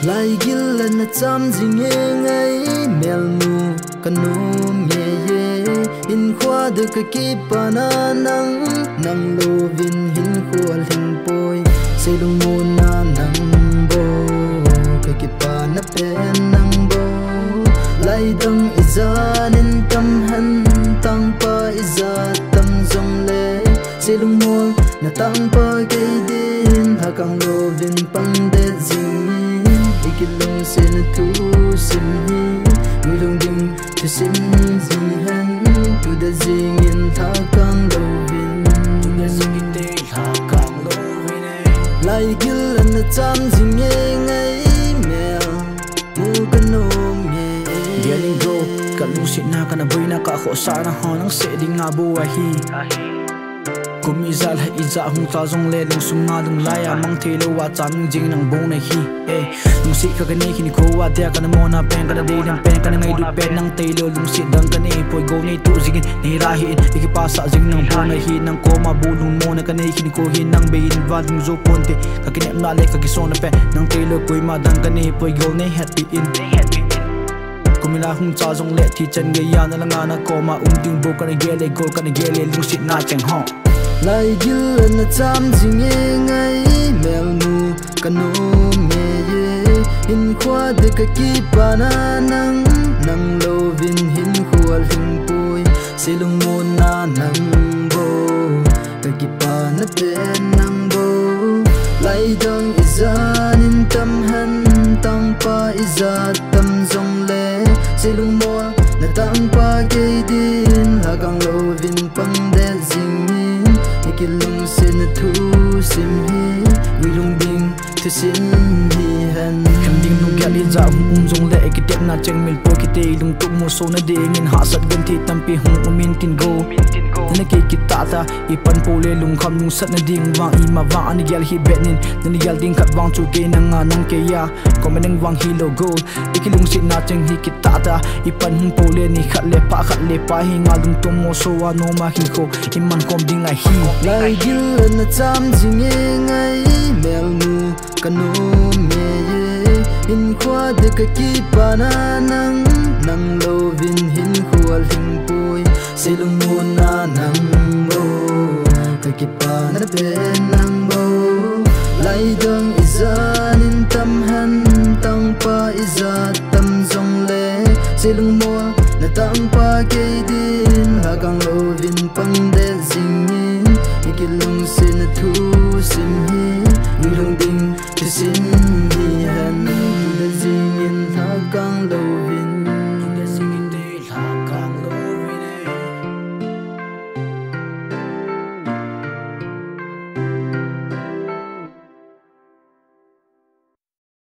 lai gil na cham jing ngai mel mu kanu me ye in khwa de ka ki pana nang lo vin hin khwal hin poi se lung mo na nang bo ka ki pana pen nang bo lai dang izan in tam han tang pa izat tam zong le se lung mo na tang pa ke din ha kang lo vin pang de jing ikilung sen tu sim hi ngulung ding tu sim zi han tu da jing in tha kang lo vin tu da jing in te tha kang lo vin lai gil na cham jing ngai mel mu kan no me dealing bro kalung sit na kana boy na ka kho sa na hanang se ding nga bu a hi kumizal ha iza hung ta jong le lung sung nga lung laya mang thelo wa chan jing nang bong na hi lung si ka gani kini ko wa dia kana mo na pen kana de nang pen kana ngai du pen nang telo lung si dang kana poi go nei tu jing ni ra hi iki pa sa jing nang bong na hi nang ko ma bu lung mo na kana kini ko hi nang be in va lung zo ponte ka kini na le ka ki so na pe nang telo koi ma dang kana poi go nei happy in kumila hung cha jong le thi chen ge ya na langa na ko ma ding bo kana gele go kana gele lung si na cheng ho lai gil na cham jing ngai mel mu kanu me ye in khwa de ka ki pana nang lo vin hin khwal hin poi se lung mo na nang bo ka ki pana pen nang bo lai dang izan in tam han tang pa izat tam zong le se lung mo na tang pa ke din ha kang lo vin pang de jing kilung sen thu sim hi wilung ding thu sim hi han hem ding nu kya li za jong le ki tek na cheng mil po ki te lung tuk mo so na de ngin ha sat gan thi tampi hung umin tin go na ke ki ta ta I pan po le lung kham lung sat na ding wang I ma wa ani gyal hi benin na gyal ding khat wang chu ke na nga nang ke ya ko meneng wang hi lo go ikilung sit na cheng hi ki ta ta I pan hung po le ni khat le pa hi nga lung tum mo so wa no ma hi ko iman kom ding ai hi lai gil na cham jing ngai mel mu kanu me ye in khwa de ka ki pana nang lo vin hin khwal hin poi se lung mo na nang bo ka ki pana pen nang bo lai dang izan in tam han tang pa izat tam zong le se lung mo na tang pa ke din ha kang lo vin pang de jing